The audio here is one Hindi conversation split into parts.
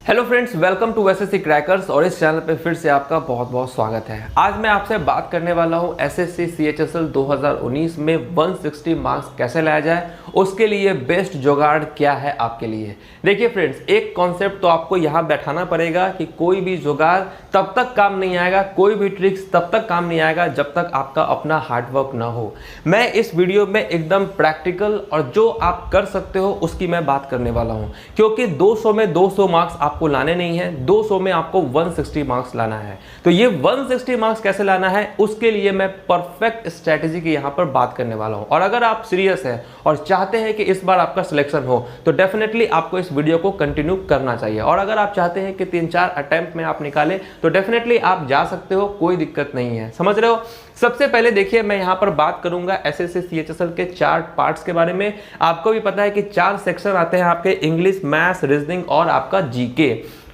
Hello friends, welcome to SSC crackers. और इस चैनल पे फिर से आपका बहुत बहुत स्वागत है। आज मैं आपसे बात करने वाला हूँ एसएससी सीएचएसएल 2019 में 160 मार्क्स कैसे लाया जाए, उसके लिए बेस्ट जुगाड़ क्या है आपके लिए। देखिए फ्रेंड्स, एक कॉन्सेप्ट तो आपको यहाँ बैठाना पड़ेगा कि कोई भी जुगाड़ तब तक काम नहीं आएगा, कोई भी ट्रिक्स तब तक काम नहीं आएगा जब तक आपका अपना हार्डवर्क ना हो। मैं इस वीडियो में एकदम प्रैक्टिकल और जो आप कर सकते हो उसकी मैं बात करने वाला हूँ, क्योंकि 200 में 200 मार्क्स आपको लाने नहीं है, 200 में आपको 160 मार्क्स लाना है। तो ये 160 मार्क्स कैसे लाना है उसके लिए मैं परफेक्ट स्ट्रेटेजी की यहां पर बात करने वाला हूं। और अगर आप सीरियस हैं और चाहते हैं कि इस बार आपका सिलेक्शन हो तो डेफिनेटली आपको इस वीडियो को कंटिन्यू करना चाहिए। और अगर आप चाहते हैं कि 3-4 अटेम्प्ट में आप निकालें तो डेफिनेटली आप जा सकते हो, कोई दिक्कत नहीं है। समझ रहे हो। सबसे पहले देखिए, मैं यहां पर बात करूंगा एसएससी सीएचएसएल के 4 पार्ट्स के बारे में। आपको भी पता है कि 4 सेक्शन आते हैं आपके, इंग्लिश, मैथ्स, रीजनिंग और आपका जीके।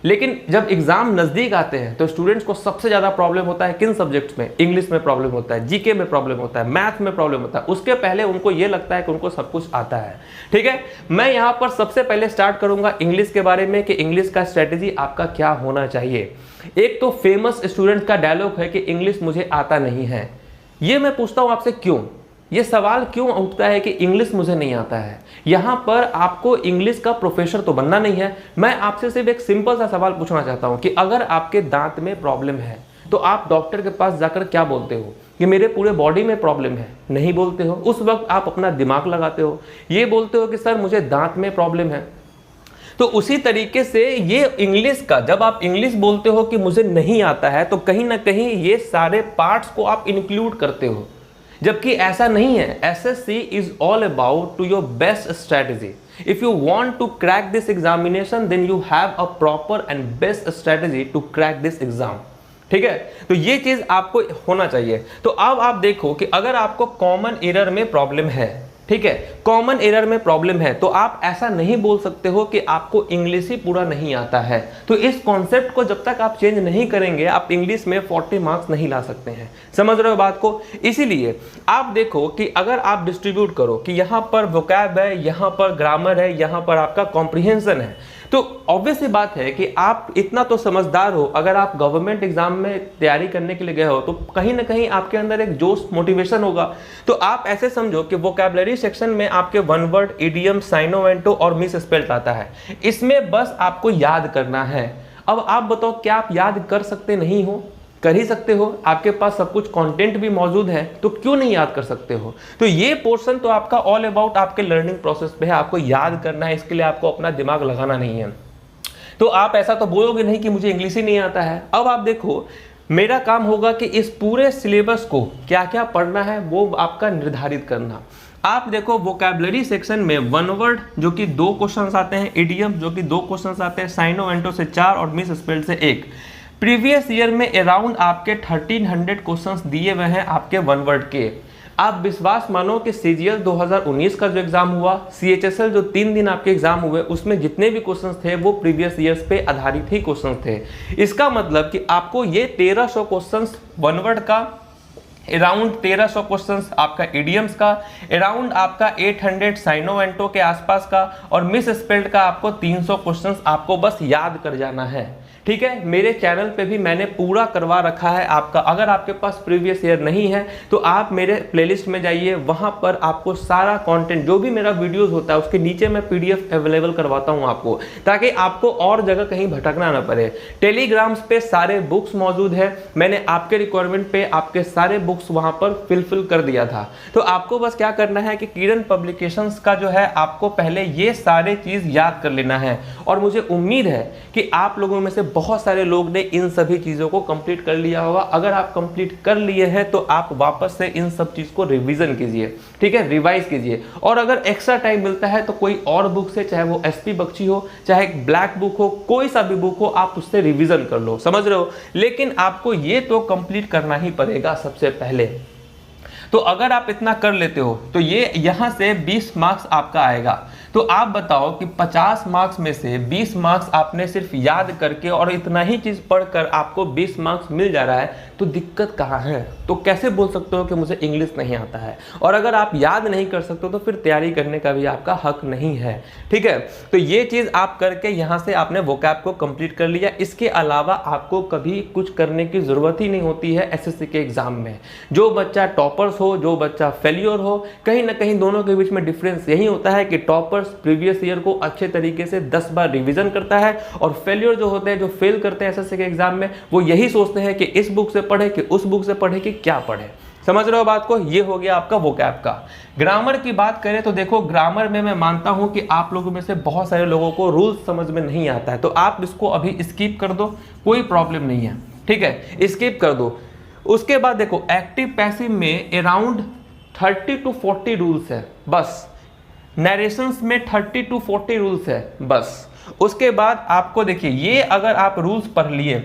लेकिन जब एग्जाम नजदीक आते हैं तो स्टूडेंट्स को सबसे ज्यादा प्रॉब्लम होता है किन सब्जेक्ट्स में? इंग्लिश में प्रॉब्लम होता है, जीके में प्रॉब्लम होता है, मैथ में प्रॉब्लम होता है। उसके पहले उनको ये लगता है कि उनको सब कुछ आता है। ठीक है, मैं यहां पर सबसे पहले स्टार्ट करूंगा इंग्लिश के बारे में कि इंग्लिश का स्ट्रेटेजी आपका क्या होना चाहिए। एक तो फेमस स्टूडेंट का डायलॉग है कि इंग्लिश मुझे आता नहीं है। ये मैं पूछता हूं आपसे, क्यों? ये सवाल क्यों उठता है कि इंग्लिश मुझे नहीं आता है? यहां पर आपको इंग्लिश का प्रोफेसर तो बनना नहीं है। मैं आपसे सिर्फ एक सिंपल सा सवाल पूछना चाहता हूं कि अगर आपके दांत में प्रॉब्लम है तो आप डॉक्टर के पास जाकर क्या बोलते हो कि मेरे पूरे बॉडी में प्रॉब्लम है? नहीं बोलते हो। उस वक्त आप अपना दिमाग लगाते हो, ये बोलते हो कि सर मुझे दांत में प्रॉब्लम है। तो उसी तरीके से ये इंग्लिश का, जब आप इंग्लिश बोलते हो कि मुझे नहीं आता है तो कहीं ना कहीं ये सारे पार्ट्स को आप इंक्लूड करते हो, जबकि ऐसा नहीं है। SSC is all about to your best strategy. If you want to crack this examination then you have a proper and best strategy to crack this exam. ठीक है, तो ये चीज आपको होना चाहिए। तो अब आप देखो कि अगर आपको कॉमन एरर में प्रॉब्लम है, ठीक है, कॉमन एरर में प्रॉब्लम है, तो आप ऐसा नहीं बोल सकते हो कि आपको इंग्लिश ही पूरा नहीं आता है। तो इस कॉन्सेप्ट को जब तक आप चेंज नहीं करेंगे आप इंग्लिश में 40 मार्क्स नहीं ला सकते हैं। समझ रहे हो बात को? इसीलिए आप देखो कि अगर आप डिस्ट्रीब्यूट करो कि यहां पर वोकैब है, यहां पर ग्रामर है, यहां पर आपका कॉम्प्रिहेंशन है, तो ऑब्वियस सी बात है कि आप इतना तो समझदार हो। अगर आप गवर्नमेंट एग्जाम में तैयारी करने के लिए गए हो तो कहीं ना कहीं आपके अंदर एक जोश, मोटिवेशन होगा। तो आप ऐसे समझो कि वोकैबुलरी सेक्शन में आपके one word, idiom, synonym antonym और मिस स्पेल्ड आता है। इसमें बस आपको याद करना है। अब आप बताओ, क्या आप याद कर सकते नहीं हो? कर ही सकते हो। आपके पास सब कुछ कंटेंट भी मौजूद है, तो क्यों नहीं याद कर सकते हो? तो ये पोर्शन तो आपका ऑल अबाउट आपके लर्निंग प्रोसेस पे है। आपको याद करना है, इसके लिए आपको अपना दिमाग लगाना नहीं है। तो आप ऐसा तो बोलोगे नहीं कि मुझे इंग्लिश ही नहीं आता है। अब आप देखो, मेरा काम होगा कि इस पूरे सिलेबस को क्या क्या पढ़ना है वो आपका निर्धारित करना। आप देखो, वोकैबुलरी सेक्शन में वन वर्ड जो कि 2 क्वेश्चंस आते हैं, इडियम जो कि 2 क्वेश्चंस आते हैं, साइनो वेंटो से 4 और मिस स्पेल्ड से 1। प्रीवियस ईयर में अराउंड आपके 1300 क्वेश्चंस दिए हुए हैं आपके वन वर्ड के। आप विश्वास मानो कि सीजीएल 2019 का जो एग्जाम हुआ, सीएचएसएल जो 3 दिन आपके एग्जाम हुए, उसमें जितने भी क्वेश्चंस थे वो प्रीवियस ईयर्स पे आधारित ही क्वेश्चंस थे। इसका मतलब कि आपको ये 1300 क्वेश्चंस वन वर्ड का, अराउंड 1300 क्वेश्चंस आपका इडियम्स का, अराउंड आपका 800 साइनो वेंटो के आसपास का, और मिस स्पेल्ड का आपको 300 क्वेश्चंस आपको बस याद कर जाना है। ठीक है, मेरे चैनल पे भी मैंने पूरा करवा रखा है आपका। अगर आपके पास प्रीवियस ईयर नहीं है तो आप मेरे प्लेलिस्ट में जाइए, वहां पर आपको सारा कंटेंट, जो भी मेरा वीडियोस होता है उसके नीचे मैं पीडीएफ अवेलेबल करवाता हूं आपको, ताकि आपको और जगह कहीं भटकना ना पड़े। टेलीग्राम्स पे सारे बुक्स मौजूद है। मैंने आपके रिक्वायरमेंट पे आपके सारे बुक्स वहां पर फिल कर दिया था। तो आपको बस क्या करना है कि किरण पब्लिकेशंस का जो है, आपको पहले ये सारे चीज याद कर लेना है। और मुझे उम्मीद है कि आप लोगों में से बहुत सारे लोग ने इन सभी चीजों को कंप्लीट कर लिया होगा। अगर आप कंप्लीट कर लिए हैं तो आप वापस से इन सब चीज को रिवीजन कीजिए, ठीक है, रिवाइज कीजिए। और अगर एक्स्ट्रा टाइम मिलता है तो कोई और बुक से, चाहे वो एसपी बख्शी हो, चाहे ब्लैक बुक हो, कोई सा भी बुक हो, आप उससे रिवीजन कर लो। समझ रहे हो? लेकिन आपको ये तो कंप्लीट करना ही पड़ेगा सबसे पहले। तो अगर आप इतना कर लेते हो तो ये यहां से 20 मार्क्स आपका आएगा। तो आप बताओ कि 50 मार्क्स में से 20 मार्क्स आपने सिर्फ याद करके और इतना ही चीज़ पढ़कर आपको 20 मार्क्स मिल जा रहा है, तो दिक्कत कहाँ है? तो कैसे बोल सकते हो कि मुझे इंग्लिश नहीं आता है? और अगर आप याद नहीं कर सकते तो फिर तैयारी करने का भी आपका हक नहीं है, ठीक है। तो ये चीज़ आप करके यहाँ से आपने वोकैब को कंप्लीट कर लिया। इसके अलावा आपको कभी कुछ करने की ज़रूरत ही नहीं होती है एसएससी के एग्ज़ाम में। जो बच्चा टॉपर्स हो, जो बच्चा फेलियर हो, कहीं ना कहीं दोनों के बीच में डिफरेंस यही होता है कि टॉपर्स प्रीवियस ईयर को अच्छे तरीके से 10 बार रिवीजन करता है, और फेलियर जो होते हैं, जो फेल करते हैं एसएससी के एग्ज़ाम में, वो यही सोचते हैं कि इस बुक से पढ़े कि उस बुक से पढ़े कि क्या पढ़े। समझ रहे हो बात को? ये हो गया आपका वोकैब का। ग्रामर की बात करें तो देखो, ग्रामर में मैं मानता हूं कि आप लोगों में से बहुत सारे लोगों को रूल्स समझ में नहीं आता है, तो आप इसको अभी स्किप कर दो, कोई प्रॉब्लम नहीं है, ठीक है, स्किप कर दो। उसके बाद देखो, एक्टिव पैसिव में अराउंड 30 to 40 रूल्स है बस। नरेशंस में 30 to 40 रूल्स है बस। उसके बाद आपको देखिए, ये अगर आप रूल्स पढ़ लिए,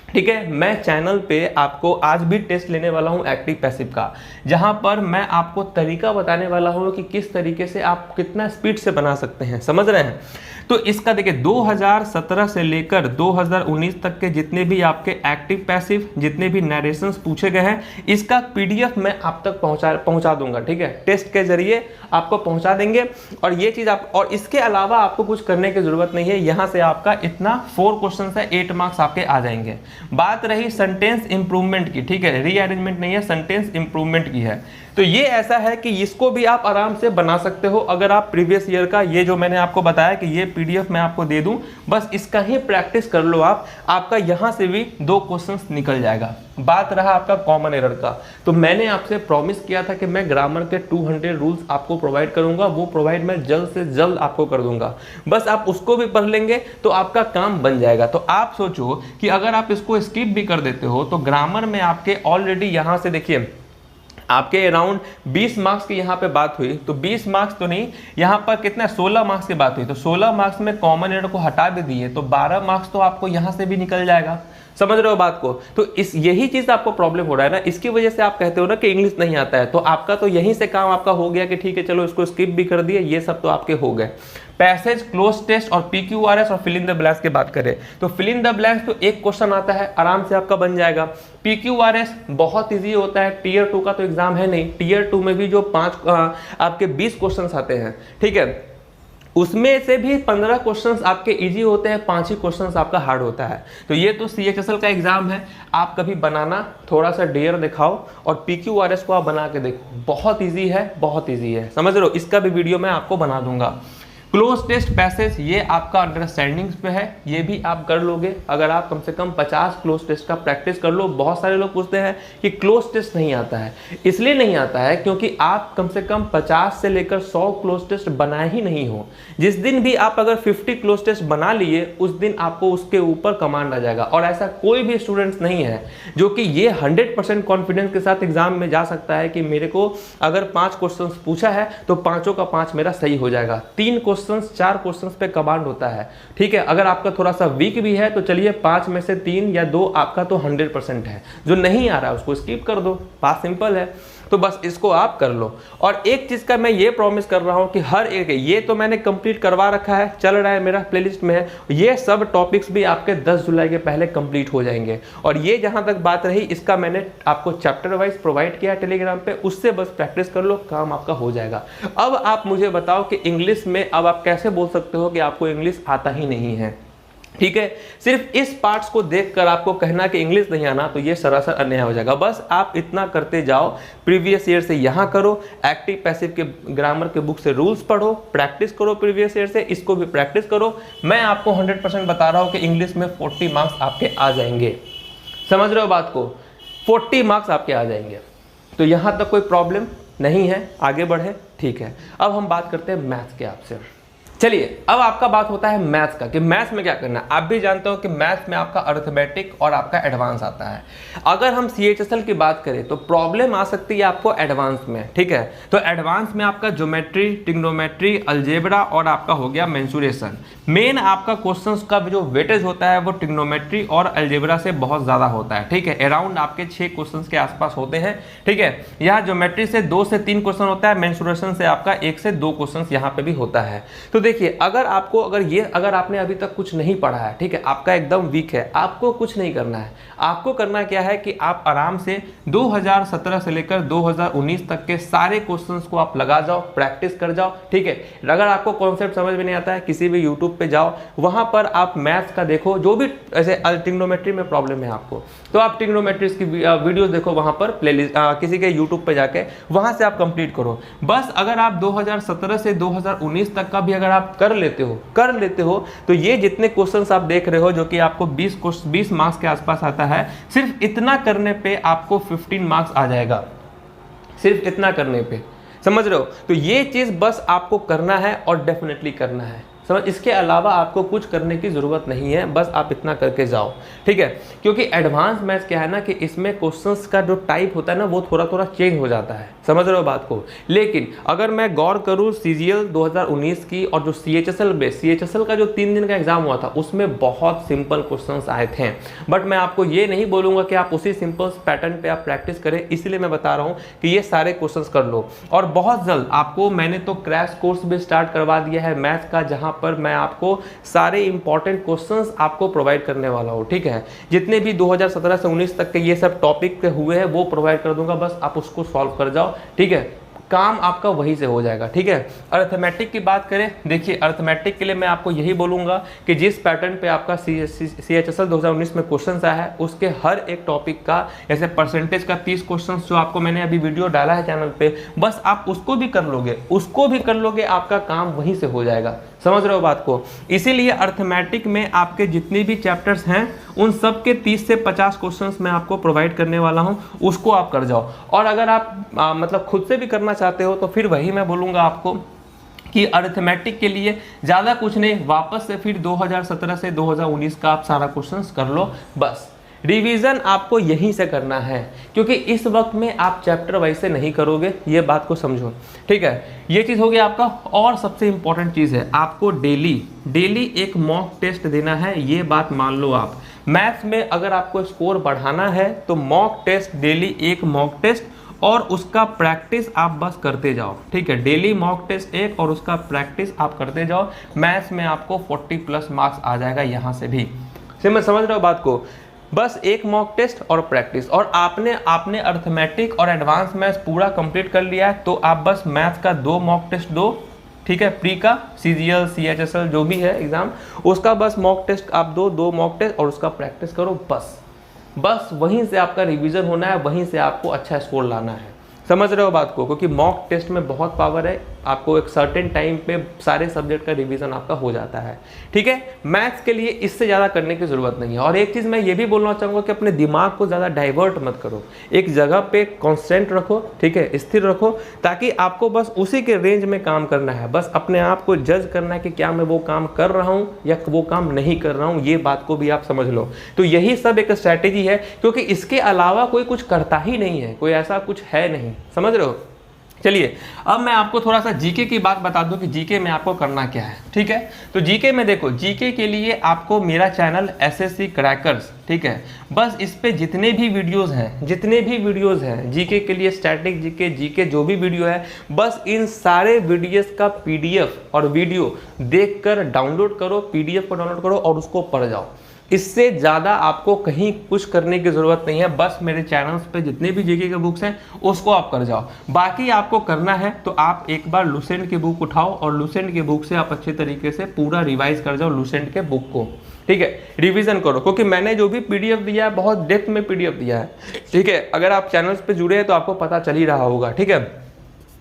ठीक है, मैं चैनल पे आपको आज भी टेस्ट लेने वाला हूं एक्टिव पैसिव का, जहां पर मैं आपको तरीका बताने वाला हूं कि किस तरीके से आप कितना स्पीड से बना सकते हैं। समझ रहे हैं? तो इसका देखिए, 2017 से लेकर 2019 तक के जितने भी आपके एक्टिव पैसिव, जितने भी नरेशंस पूछे गए हैं, इसका पीडीएफ मैं आप तक पहुंचा दूंगा, ठीक है, टेस्ट के जरिए आपको पहुंचा देंगे। और ये चीज आप, और इसके अलावा आपको कुछ करने की जरूरत नहीं है। यहां से आपका इतना 4 क्वेश्चन है, 8 मार्क्स आपके आ जाएंगे। बात रही सेंटेंस इंप्रूवमेंट की, ठीक है, रीअरेंजमेंट नहीं है, सेंटेंस इंप्रूवमेंट की है। तो ये ऐसा है कि इसको भी आप आराम से बना सकते हो अगर आप प्रीवियस ईयर का, ये जो मैंने आपको बताया कि ये पीडीएफ मैं आपको दे दूं, बस इसका ही प्रैक्टिस कर लो आप, आपका यहां से भी 2 क्वेश्चंस निकल जाएगा। बात रहा आपका कॉमन एरर का, तो मैंने आपसे प्रॉमिस किया था कि मैं ग्रामर के 200 रूल्स आपको प्रोवाइड करूंगा, वो प्रोवाइड मैं जल्द से जल्द आपको कर दूंगा। बस आप उसको भी पढ़ लेंगे तो आपका काम बन जाएगा। तो आप सोचो कि अगर आप इसको स्किप भी कर देते हो तो ग्रामर में आपके ऑलरेडी यहां से देखिए, आपके अराउंड 20 मार्क्स की यहाँ पे बात हुई, तो 20 मार्क्स तो नहीं, यहाँ पर कितना 16 मार्क्स की बात हुई, तो 16 मार्क्स में कॉमन एरर को हटा भी दिए तो 12 मार्क्स तो आपको यहाँ से भी निकल जाएगा। समझ रहे हो बात को? तो इस यही चीज आपको प्रॉब्लम हो रहा है ना, इसकी वजह से आप कहते हो ना कि इंग्लिश नहीं आता है। तो आपका तो यहीं से काम आपका हो गया कि ठीक है चलो इसको स्किप भी कर दिए, ये सब तो आपके हो गए। पैसेज, क्लोज टेस्ट और पीक्यूआरएस और फिल इन द ब्लैंक्स की बात करें तो फिल इन द ब्लैंक्स तो एक क्वेश्चन आता है, आराम से आपका बन जाएगा। पीक्यूआरएस बहुत इजी होता है, टीयर 2 का तो एग्जाम है नहीं, टीयर 2 में भी जो 5 आपके 20 क्वेश्चंस आते हैं, ठीक है, उसमें से भी 15 क्वेश्चंस आपके इजी होते हैं, 5 ही क्वेश्चंस आपका हार्ड होता है। तो ये तो सीएचएसएल का एग्जाम है, आप कभी बनाना, थोड़ा सा डेयर दिखाओ और पीक्यूआरएस को आप बना के देखो, बहुत इजी है, बहुत इजी है। समझ रहे हो? इसका भी वीडियो मैं आपको बना दूंगा। क्लोज टेस्ट पैसेज, ये आपका अंडरस्टैंडिंग्स पे है, ये भी आप कर लोगे अगर आप कम से कम 50 क्लोज टेस्ट का प्रैक्टिस कर लो। बहुत सारे लोग पूछते हैं कि क्लोज टेस्ट नहीं आता है, इसलिए नहीं आता है क्योंकि आप कम से कम 50 से लेकर 100 क्लोज टेस्ट बनाए ही नहीं हो। जिस दिन भी आप अगर 50 क्लोज टेस्ट बना लिए, उस दिन आपको उसके ऊपर कमांड आ जाएगा। और ऐसा कोई भी स्टूडेंट्स नहीं है जो कि ये 100% कॉन्फिडेंस के साथ एग्जाम में जा सकता है कि मेरे को अगर 5 क्वेश्चन पूछा है तो 5 का 5 मेरा सही हो जाएगा। 3 क्वेश्चन 4 क्वेश्चंस पे कमांड होता है, ठीक है। अगर आपका थोड़ा सा वीक भी है तो चलिए 5 में से 3 या 2 आपका तो 100% है। जो नहीं आ रहा है उसको स्किप कर दो, बात सिंपल है। तो बस इसको आप कर लो। और एक चीज का मैं ये प्रॉमिस कर रहा हूं कि हर एक, ये तो मैंने कंप्लीट करवा रखा है, चल रहा है, मेरा प्लेलिस्ट में है, ये सब टॉपिक्स भी आपके 10 जुलाई के पहले कंप्लीट हो जाएंगे। और ये जहां तक बात रही, इसका मैंने आपको चैप्टर वाइज प्रोवाइड किया है टेलीग्राम पे, उससे बस प्रैक्टिस कर लो, काम आपका हो जाएगा। अब आप मुझे बताओ कि इंग्लिश में अब आप कैसे बोल सकते हो कि आपको इंग्लिश आता ही नहीं है, ठीक है। सिर्फ इस पार्ट्स को देखकर आपको कहना कि इंग्लिश नहीं आना, तो ये सरासर अन्याय हो जाएगा। बस आप इतना करते जाओ, प्रीवियस ईयर से यहाँ करो, एक्टिव पैसिव के ग्रामर के बुक से रूल्स पढ़ो, प्रैक्टिस करो प्रीवियस ईयर से, इसको भी प्रैक्टिस करो। मैं आपको 100% बता रहा हूँ कि इंग्लिश में 40 मार्क्स आपके आ जाएंगे। समझ रहे हो बात को? 40 मार्क्स आपके आ जाएंगे। तो यहाँ तक कोई प्रॉब्लम नहीं है, आगे बढ़े, ठीक है। अब हम बात करते हैं मैथ्स के आपसे। चलिए अब आपका बात होता है मैथ्स का कि मैथ्स में क्या करना है। आप भी जानते हो कि मैथ्स में आपका अर्थमेटिक और आपका एडवांस आता है। अगर हम CHSL की बात करें तो प्रॉब्लम आ सकती है आपको एडवांस में, ठीक है। तो एडवांस में आपका ज्योमेट्री, ट्रिग्नोमेट्री, अलजेब्रा और आपका हो गया मेंसुरेशन। मेन आपका क्वेश्चंस का जो वेटेज होता है वो ट्रिग्नोमेट्री और अलजेब्रा से बहुत ज़्यादा होता है, ठीक है। अराउंड आपके 6 क्वेश्चन के आसपास होते हैं, ठीक है। यहाँ ज्योमेट्री से 2 से 3 क्वेश्चन होता है, मेंसुरेशन से आपका 1 से 2 क्वेश्चन यहाँ पे भी होता है। तो देखिए अगर आपने अभी तक कुछ नहीं पढ़ा है, ठीक है, आपका एकदम वीक है, आपको कुछ नहीं करना है। आपको करना क्या है कि आप आराम से 2017 से लेकर 2019 तक के सारे क्वेश्चंस को आप लगा जाओ, प्रैक्टिस कर जाओ, ठीक है। अगर आपको कॉन्सेप्ट समझ में नहीं आता है, किसी भी यूट्यूब पे जाओ, वहां पर आप मैथ्स का देखो, जो भी ऐसे ट्रिग्नोमेट्री में प्रॉब्लम है आपको, तो आप ट्रिग्नोमेट्री की वीडियोस देखो वहां पर प्लेलिस्ट किसी के यूट्यूब पे जाके, वहां से आप कंप्लीट करो। बस अगर आप 2017 से 2019 तक का भी अगर आप कर लेते हो तो ये जितने क्वेश्चंस आप देख रहे हो जो कि आपको 20 मार्क्स के आसपास आता है, सिर्फ इतना करने पे आपको 15 मार्क्स आ जाएगा, सिर्फ इतना करने पे, समझ रहे हो। तो ये चीज बस आपको करना है और डेफिनेटली करना है, समझ। इसके अलावा आपको कुछ करने की जरूरत नहीं है, बस आप इतना करके जाओ, ठीक है। क्योंकि एडवांस मैथ्स क्या है ना कि इसमें क्वेश्चंस का जो टाइप होता है ना वो थोड़ा थोड़ा चेंज हो जाता है, समझ रहे हो बात को। लेकिन अगर मैं गौर करूँ CGL 2019 की और जो CHSL का जो 3 दिन का एग्जाम हुआ था उसमें बहुत सिंपल क्वेश्चंस आए थे। बट मैं आपको ये नहीं बोलूंगा कि आप उसी सिंपल पैटर्न पे आप प्रैक्टिस करें, इसलिए मैं बता रहा हूँ कि ये सारे क्वेश्चंस कर लो। और बहुत जल्द आपको मैंने तो क्रैश कोर्स भी स्टार्ट करवा दिया है मैथ्स का, जहां पर मैं आपको सारे इंपॉर्टेंट क्वेश्चंस आपको प्रोवाइड करने वाला हूं, ठीक है। जितने भी 2017 से 19 तक के ये सब टॉपिक के हुए हैं वो प्रोवाइड कर दूंगा, बस आप उसको सॉल्व कर जाओ, ठीक है। काम आपका वहीं से हो जाएगा, ठीक है। अर्थमेटिक की बात करें, देखिए अर्थमेटिक के लिए मैं आपको यही बोलूंगा कि जिस पैटर्न पे आपका CHSL 2019 में क्वेश्चंस आया है उसके हर एक टॉपिक का जैसे परसेंटेज का 30 क्वेश्चंस जो आपको मैंने अभी वीडियो डाला है चैनल पे, बस आप उसको भी कर लोगे, आपका काम वहीं से हो जाएगा, समझ रहे हो बात को। इसीलिए अर्थमेटिक में आपके जितने भी चैप्टर्स हैं उन सब के 30 से 50 क्वेश्चंस मैं आपको प्रोवाइड करने वाला हूं, उसको आप कर जाओ। और अगर आप मतलब खुद से भी करना चाहते हो तो फिर वही मैं बोलूंगा आपको कि अर्थमेटिक के लिए ज़्यादा कुछ नहीं, वापस से फिर 2017 से 2019 का आप सारा क्वेश्चंस कर लो, बस रिवीजन आपको यहीं से करना है। क्योंकि इस वक्त में आप चैप्टर वाइज से नहीं करोगे, ये बात को समझो, ठीक है। ये चीज़ हो गया आपका। और सबसे इंपॉर्टेंट चीज़ है आपको डेली एक मॉक टेस्ट देना है, ये बात मान लो आप। मैथ्स में अगर आपको स्कोर बढ़ाना है तो मॉक टेस्ट, डेली एक मॉक टेस्ट और उसका प्रैक्टिस आप बस करते जाओ, ठीक है। डेली मॉक टेस्ट एक और उसका प्रैक्टिस आप करते जाओ, मैथ्स में आपको 40+ मार्क्स आ जाएगा यहाँ से भी। मैं समझ रहा हूँ बात को। बस एक मॉक टेस्ट और प्रैक्टिस, और आपने अर्थमेटिक और एडवांस मैथ्स पूरा कंप्लीट कर लिया है तो आप बस मैथ्स का 2 मॉक टेस्ट दो, ठीक है। प्री का CGL CHSL जो भी है एग्जाम, उसका बस मॉक टेस्ट आप दो मॉक टेस्ट और उसका प्रैक्टिस करो, बस वहीं से आपका रिवीजन होना है, वहीं से आपको अच्छा स्कोर लाना है, समझ रहे हो बात को। क्योंकि मॉक टेस्ट में बहुत पावर है, आपको एक सर्टेन टाइम पे सारे सब्जेक्ट का रिवीजन आपका हो जाता है, ठीक है। मैथ्स के लिए इससे ज़्यादा करने की ज़रूरत नहीं है। और एक चीज़ मैं ये भी बोलना चाहूँगा कि अपने दिमाग को ज़्यादा डाइवर्ट मत करो, एक जगह पे कॉन्स्टेंट रखो, ठीक है, स्थिर रखो, ताकि आपको बस उसी के रेंज में काम करना है। बस अपने आप को जज करना है कि क्या मैं वो काम कर रहा हूँ या वो काम नहीं कर रहा हूँ, ये बात को भी आप समझ लो। तो यही सब एक स्ट्रैटेजी है, क्योंकि इसके अलावा कोई कुछ करता ही नहीं है, कोई ऐसा कुछ है नहीं, समझ रहे हो। चलिए अब मैं आपको थोड़ा सा जीके की बात बता दूं कि जीके में आपको करना क्या है, ठीक है। तो जीके में देखो, जीके के लिए आपको मेरा चैनल SSC क्रैकर्स, ठीक है, बस इस पे जितने भी वीडियोस हैं जीके के लिए, स्टैटिक जीके जो भी वीडियो है, बस इन सारे वीडियोस का PDF और वीडियो देखकर डाउनलोड करो, PDF को डाउनलोड करो और उसको पढ़ जाओ। इससे ज़्यादा आपको कहीं कुछ करने की ज़रूरत नहीं है। बस मेरे चैनल्स पे जितने भी जीके के बुक्स हैं उसको आप कर जाओ। बाकी आपको करना है तो आप एक बार लुसेंट की बुक उठाओ और लुसेंट की बुक से आप अच्छे तरीके से पूरा रिवाइज कर जाओ लुसेंट के बुक को, ठीक है, रिवीजन करो। क्योंकि मैंने जो भी PDF दिया है बहुत डेप्थ में PDF दिया है, ठीक है। अगर आप चैनल्स पे जुड़े हैं तो आपको पता चल ही रहा होगा, ठीक है।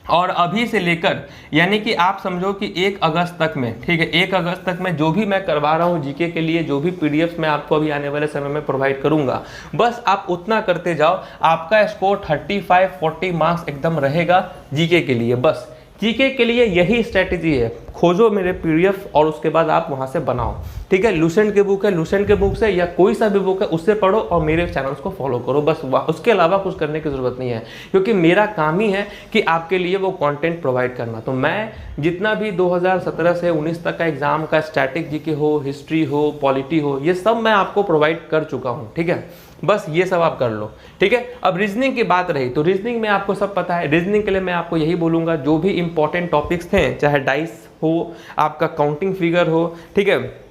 और अभी से लेकर यानी कि आप समझो कि 1 अगस्त तक में, ठीक है, 1 अगस्त तक में जो भी मैं करवा रहा हूँ जीके के लिए, जो भी PDFs मैं आपको अभी आने वाले समय में प्रोवाइड करूंगा, बस आप उतना करते जाओ, आपका स्कोर 35-40 मार्क्स एकदम रहेगा जीके के लिए। बस जीके के लिए यही स्ट्रैटेजी है, खोजो मेरे पीडीएफ और उसके बाद आप वहां से बनाओ, ठीक है। लुसेंट की बुक है, लुसेंट के बुक से या कोई सा भी बुक है उससे पढ़ो और मेरे चैनल्स को फॉलो करो, बस उसके अलावा कुछ करने की जरूरत नहीं है, क्योंकि मेरा काम ही है कि आपके लिए वो कंटेंट प्रोवाइड करना। तो मैं जितना भी 2017 से 19 तक का एग्जाम का स्टैटिक जीके हो, हिस्ट्री हो, पॉलिटी हो, ये सब मैं आपको प्रोवाइड कर चुका हूँ, ठीक है। बस ये सब आप कर लो, ठीक है। अब रीजनिंग की बात रही तो रीजनिंग में आपको सब पता है। रीजनिंग के लिए मैं आपको यही बोलूंगा, जो भी इंपॉर्टेंट टॉपिक्स थे, चाहे डाइस हो, आपका काउंटिंग फिगर हो, ठीक है,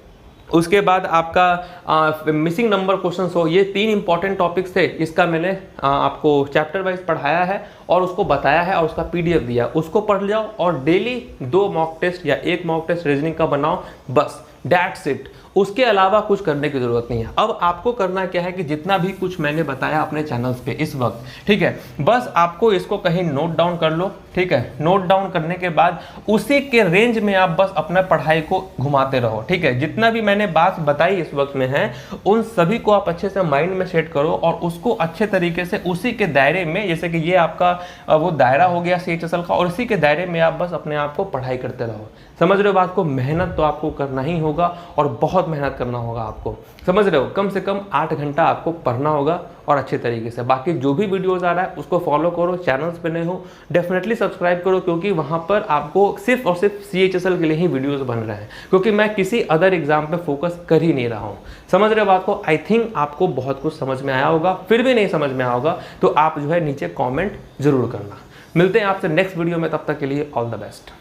उसके बाद आपका मिसिंग नंबर क्वेश्चंस हो, ये 3 इंपॉर्टेंट टॉपिक्स थे। इसका मैंने आपको चैप्टर वाइज पढ़ाया है और उसको बताया है और उसका पीडीएफ दिया, उसको पढ़ जाओ और डेली 2 मॉक टेस्ट या 1 मॉक टेस्ट रीजनिंग का बनाओ, बस दैट्स इट। उसके अलावा कुछ करने की जरूरत नहीं है। अब आपको करना क्या है कि जितना भी कुछ मैंने बताया अपने चैनल्स पे इस वक्त, ठीक है, बस आपको इसको कहीं नोट डाउन कर लो, ठीक है। नोट डाउन करने के बाद उसी के रेंज में आप बस अपना पढ़ाई को घुमाते रहो, ठीक है। जितना भी मैंने बात बताई इस वक्त में है, उन सभी को आप अच्छे से माइंड में सेट करो और उसको अच्छे तरीके से उसी के दायरे में, जैसे कि ये आपका वो दायरा हो गया CHSL का, और इसी के दायरे में आप बस अपने आप को पढ़ाई करते रहो। समझ रहे हो बात को? मेहनत तो आपको करना ही होगा और बहुत मेहनत करना होगा आपको, समझ रहे हो। कम से कम 8 घंटा आपको पढ़ना होगा और अच्छे तरीके से। बाकी जो भी वीडियोस आ रहा है उसको फॉलो करो, चैनल्स पे नए हो डेफिनेटली सब्सक्राइब करो, क्योंकि वहां पर आपको सिर्फ और सिर्फ CHSL के लिए ही वीडियोस बन रहे हैं, क्योंकि मैं किसी अदर एग्जाम पे फोकस कर ही नहीं रहा हूँ। समझ रहे हो बात को? आई थिंक आपको बहुत कुछ समझ में आया होगा। फिर भी नहीं समझ में आया होगा तो आप जो है नीचे कॉमेंट जरूर करना। मिलते हैं आपसे नेक्स्ट वीडियो में, तब तक के लिए ऑल द बेस्ट।